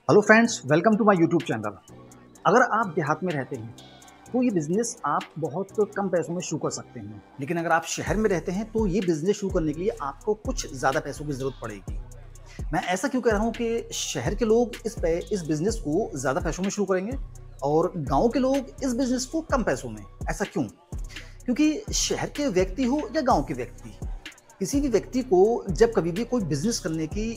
Hello friends, welcome to my YouTube channel. अगर आप देहात में रहते हैं तो ये बिज़नेस आप बहुत कम पैसों में शुरू कर सकते हैं, लेकिन अगर आप शहर में रहते हैं तो ये बिज़नेस शुरू करने के लिए आपको कुछ ज़्यादा पैसों की ज़रूरत पड़ेगी। मैं ऐसा क्यों कह रहा हूँ कि शहर के लोग इस बिज़नेस को ज़्यादा पैसों में शुरू करेंगे और गाँव के लोग इस बिज़नेस को कम पैसों में। ऐसा क्यों? क्योंकि शहर के व्यक्ति हो या गाँव के व्यक्ति, किसी भी व्यक्ति को जब कभी भी कोई बिज़नेस करने की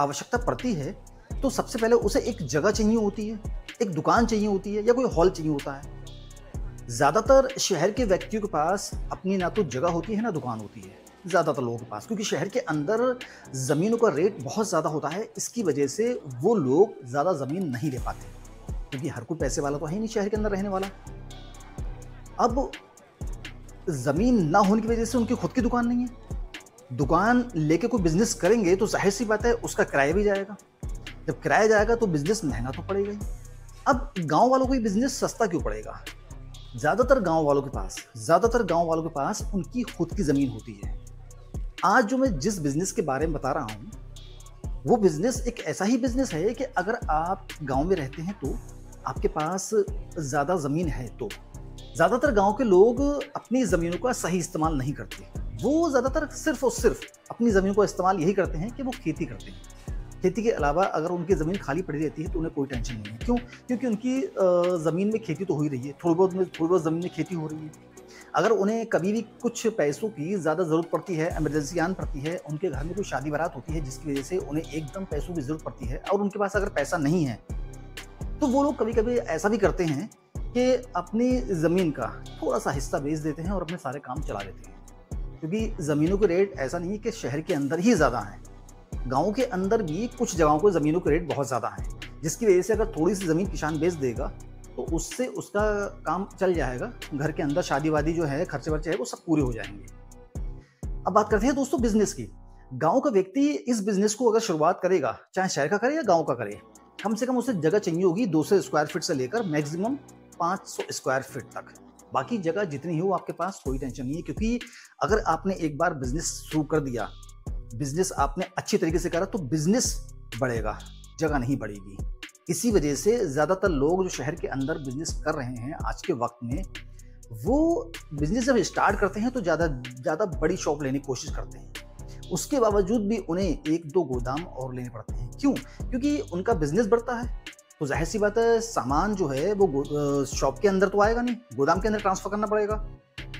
आवश्यकता पड़ती है तो सबसे पहले उसे एक जगह चाहिए होती है, एक दुकान चाहिए होती है या कोई हॉल चाहिए होता है। ज़्यादातर शहर के व्यक्तियों के पास अपनी ना तो जगह होती है ना दुकान होती है, ज़्यादातर लोगों के पास, क्योंकि शहर के अंदर ज़मीनों का रेट बहुत ज़्यादा होता है। इसकी वजह से वो लोग ज़्यादा ज़मीन नहीं ले पाते, क्योंकि हर कोई पैसे वाला तो है ही नहीं शहर के अंदर रहने वाला। अब ज़मीन ना होने की वजह से उनकी खुद की दुकान नहीं है। दुकान लेके कोई बिज़नेस करेंगे तो ज़ाहिर सी बात है उसका किराया भी जाएगा। जब किराया जाएगा तो बिज़नेस महँगा तो पड़ेगा ही। अब गाँव वालों को ये बिज़नेस सस्ता क्यों पड़ेगा? ज़्यादातर गाँव वालों के पास उनकी खुद की ज़मीन होती है। आज जो मैं जिस बिज़नेस के बारे में बता रहा हूँ, वो बिज़नेस एक ऐसा ही बिज़नेस है कि अगर आप गाँव में रहते हैं तो आपके पास ज़्यादा ज़मीन है तो। ज़्यादातर गाँव के लोग अपनी ज़मीनों का सही इस्तेमाल नहीं करते। वो ज़्यादातर सिर्फ़ और सिर्फ़ अपनी ज़मीन का इस्तेमाल यही करते हैं कि वो खेती करते हैं। खेती के अलावा अगर उनकी ज़मीन खाली पड़ी रहती है तो उन्हें कोई टेंशन नहीं है। क्यों? क्योंकि उनकी ज़मीन में खेती तो हो ही रही है, थोड़ी बहुत ज़मीन में खेती हो रही है। अगर उन्हें कभी भी कुछ पैसों की ज़्यादा ज़रूरत पड़ती है, इमरजेंसी आन पड़ती है, उनके घर में कोई शादी बारात होती है जिसकी वजह से उन्हें एकदम पैसों की ज़रूरत पड़ती है और उनके पास अगर पैसा नहीं है, तो वो लोग कभी-कभी ऐसा भी करते हैं कि अपनी ज़मीन का थोड़ा-सा हिस्सा बेच देते हैं और अपने सारे काम चला लेते हैं। क्योंकि ज़मीनों के रेट ऐसा नहीं है कि शहर के अंदर ही ज़्यादा हैं। गाँव के अंदर भी कुछ जगहों को ज़मीनों के रेट बहुत ज़्यादा हैं, जिसकी वजह से अगर थोड़ी-सी ज़मीन किसान बेच देगा, तो उससे उसका काम चल जाएगा। घर के अंदर शादी-वादी जो है, खर्चे-वर्चे है, वो सब पूरे हो जाएँगे। अब बात करते हैं दोस्तों बिज़नेस की। गाँव का व्यक्ति इस बिज़नेस को अगर शुरुआत करेगा, चाहे शहर का करे या गाँव का करे, कम से कम उसे जगह चाहिए होगी 200 स्क्वायर फीट से लेकर मैक्सिमम 500 स्क्वायर फीट तक। बाकी जगह जितनी हो आपके पास कोई टेंशन नहीं है, क्योंकि अगर आपने एक बार बिज़नेस शुरू कर दिया, बिज़नेस आपने अच्छी तरीके से करा तो बिज़नेस बढ़ेगा, जगह नहीं बढ़ेगी। इसी वजह से ज़्यादातर लोग जो शहर के अंदर बिज़नेस कर रहे हैं आज के वक़्त में, वो बिज़नेस जब स्टार्ट करते हैं तो ज़्यादा बड़ी शॉप लेने की कोशिश करते हैं। उसके बावजूद भी उन्हें 1-2 गोदाम और लेने पड़ते हैं। क्यों? क्योंकि उनका बिज़नेस बढ़ता है, तो ज़ाहिर-सी बात है सामान जो है वो शॉप के अंदर तो आएगा नहीं, गोदाम के अंदर ट्रांसफ़र करना पड़ेगा।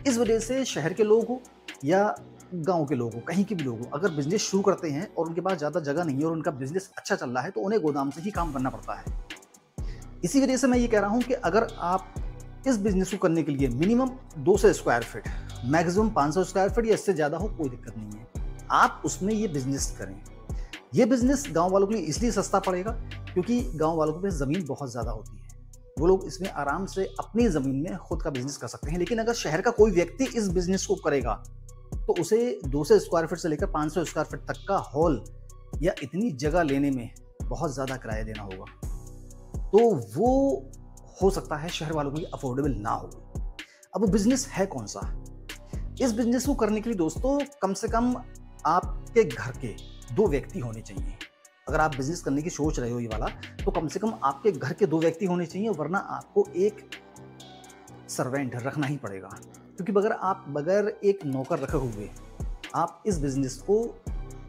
इस वजह से शहर के लोग हो या गाँव के लोग हो, कहीं के भी लोग हो, अगर बिज़नेस शुरू करते हैं और उनके पास ज़्यादा जगह नहीं है और उनका बिज़नेस अच्छा चल रहा है, तो उन्हें गोदाम से ही काम करना पड़ता है। इसी वजह से मैं ये कह रहा हूँ कि अगर आप इस बिज़नेस को करने के लिए minimum 200 square feet, maximum 500 square feet या इससे ज़्यादा हो, कोई दिक्कत नहीं है। आप उसमें ये बिज़नेस करें। ये बिज़नेस गाँव वालों के लिए इसलिए सस्ता पड़ेगा क्योंकि गाँव वालों के पास ज़मीन बहुत ज़्यादा होती है। वो लोग इसमें आराम से अपनी ज़मीन में खुद का बिज़नेस कर सकते हैं। लेकिन अगर शहर का कोई व्यक्ति इस बिज़नेस को करेगा, तो उसे 200 स्क्वायर फीट से लेकर 500 स्क्वायर फीट तक का हॉल या इतनी जगह लेने में बहुत ज़्यादा किराया देना होगा। तो वो हो सकता है शहर वालों के लिए अफोर्डेबल ना हो। अब वो बिज़नेस है कौन-सा? इस बिज़नेस को करने के लिए दोस्तों कम से कम आपके घर के 2 व्यक्ति होने चाहिए। अगर आप बिज़नेस करने की सोच रहे हो ये वाला, तो कम से कम आपके घर के 2 व्यक्ति होने चाहिए, वरना आपको एक सर्वेंट रखना ही पड़ेगा। क्योंकि बगैर एक नौकर रखे हुए आप इस बिज़नेस को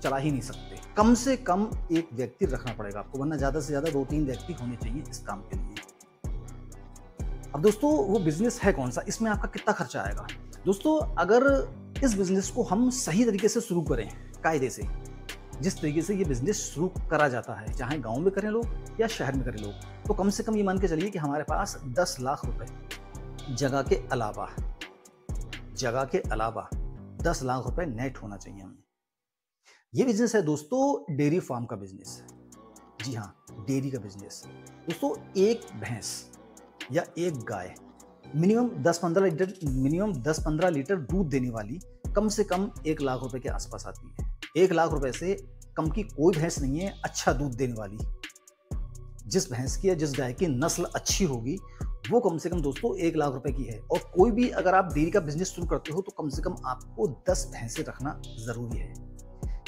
चला ही नहीं सकते। कम से कम एक व्यक्ति रखना पड़ेगा आपको, वरना ज़्यादा से ज़्यादा 2-3 व्यक्ति होने चाहिए इस काम के लिए। अब दोस्तों वो बिज़नेस है कौन-सा? इसमें आपका कितना खर्चा आएगा? दोस्तों अगर इस बिज़नेस को हम सही तरीके से शुरू करें, कायदे से, जिस तरीके से ये बिज़नेस शुरू करा जाता है, चाहे गाँव में करें लोग या शहर में करें लोग, तो कम से कम ये मान के चलिए कि हमारे पास 10 लाख रुपए जगह के अलावा 10 लाख रुपए नेट होना चाहिए हमें। ये बिज़नेस है दोस्तों डेयरी फार्म का बिज़नेस। जी हाँ, डेयरी का बिज़नेस। दोस्तों एक भैंस या एक गाय मिनिमम 10-15 लीटर दूध देने वाली कम से कम 1 लाख रुपए के आसपास आती है। 1 लाख रुपए से कम की कोई भैंस नहीं है अच्छा दूध देने वाली। जिस भैंस की या जिस गाय की नस्ल अच्छी होगी, वो कम से कम दोस्तों 1 लाख रुपए की है। और कोई भी अगर आप डेयरी का बिज़नेस शुरू करते हो तो कम से कम आपको 10 भैंसें रखना ज़रूरी है।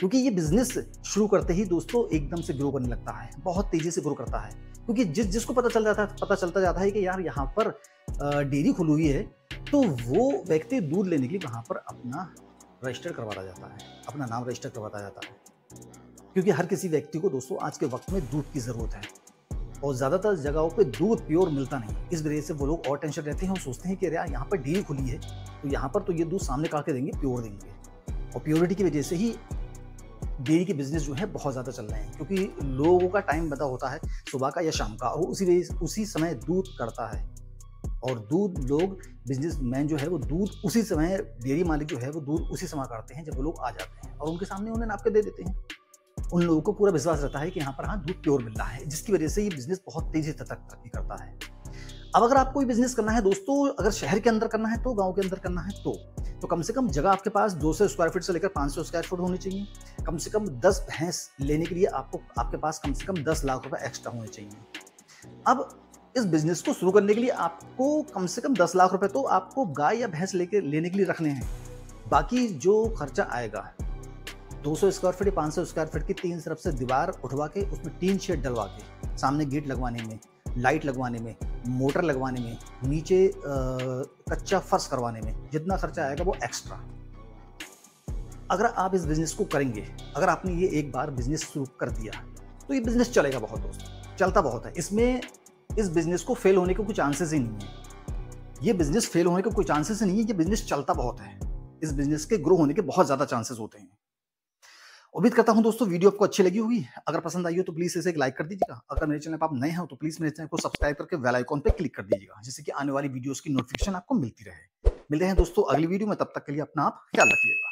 क्योंकि ये बिजनेस शुरू करते ही दोस्तों एकदम से ग्रो करने लगता है, बहुत तेजी से ग्रो करता है। क्योंकि जिसको पता चलता जाता है कि यार यहाँ पर डेयरी खुली हुई है, तो वो व्यक्ति दूध लेने के लिए वहाँ पर अपना रजिस्टर करवाता जाता है, अपना नाम रजिस्टर करवाता जाता है। क्योंकि हर किसी व्यक्ति को दोस्तों आज के वक्त में दूध की ज़रूरत है और ज़्यादातर जगहों पे दूध प्योर मिलता नहीं। इस वजह से वो लोग और टेंशन रहते हैं और सोचते हैं कि यार यहाँ पर डेयरी खुली है, तो यहाँ पर तो ये दूध सामने काट के देंगे, प्योर देंगे। और प्योरिटी की वजह से ही डेयरी के बिजनेस जो है बहुत ज़्यादा चल रहे हैं, क्योंकि लोगों का टाइम बता होता है सुबह का या शाम का, और उसी समय दूध करता है। और दूध लोग बिजनेसमैन जो है वो दूध उसी समय, डेयरी मालिक जो है वो दूध उसी समय काटते हैं जब वो लोग आ जाते हैं और उनके सामने उन्हें नाप के दे देते हैं। उन लोगों को पूरा विश्वास रहता है कि यहाँ पर हाँ दूध प्योर मिल रहा है, जिसकी वजह से ये बिजनेस बहुत तेजी से तरक्की करता है। अब अगर आपको ये बिजनेस करना है दोस्तों, अगर शहर के अंदर करना है तो, गांव के अंदर करना है तो कम से कम जगह आपके पास 200 स्क्वायर फीट से लेकर 500 स्क्वायर फीट होनी चाहिए। कम से कम 10 भैंस लेने के लिए आपके पास कम से कम 10 लाख रुपए एक्स्ट्रा होने चाहिए। अब इस बिजनेस को शुरू करने के लिए आपको कम से कम 10 लाख रुपए तो आपको गाय या भैंस लेने के लिए रखने हैं। बाकी जो खर्चा आएगा 200 स्क्वायर फीट, 500 स्क्वायर फीट की 3 तरफ से दीवार उठवा के उसमें टीन शेड डलवा के, सामने गेट लगवाने में, लाइट लगवाने में, मोटर लगवाने में, नीचे कच्चा फर्श करवाने में जितना खर्चा आएगा वो एक्स्ट्रा। अगर आप इस बिजनेस को करेंगे, अगर आपने ये एक बार बिजनेस शुरू कर दिया तो ये बिजनेस चलेगा बहुत दोस्तों, चलता बहुत है। इस बिजनेस को फेल होने के कोई चांसेस ही नहीं है। ये बिजनेस फेल होने के कोई चांसेस ही नहीं है, ये बिजनेस चलता बहुत है। इस बिजनेस के ग्रो होने के बहुत ज्यादा चांसेस होते हैं। उम्मीद करता हूं दोस्तों वीडियो आपको अच्छी लगी होगी। अगर पसंद आई हो तो प्लीज इसे एक लाइक कर दीजिएगा। अगर मेरे चैनल पर आप नए हो तो प्लीज मेरे चैनल को सब्सक्राइब करके बेल आइकॉन पे क्लिक कर दीजिएगा, जिससे कि आने वाली वीडियोस की नोटिफिकेशन आपको मिलती रहे। मिलते हैं दोस्तों अगली वीडियो में, तब तक के लिए अपना आप ख्याल रखिएगा।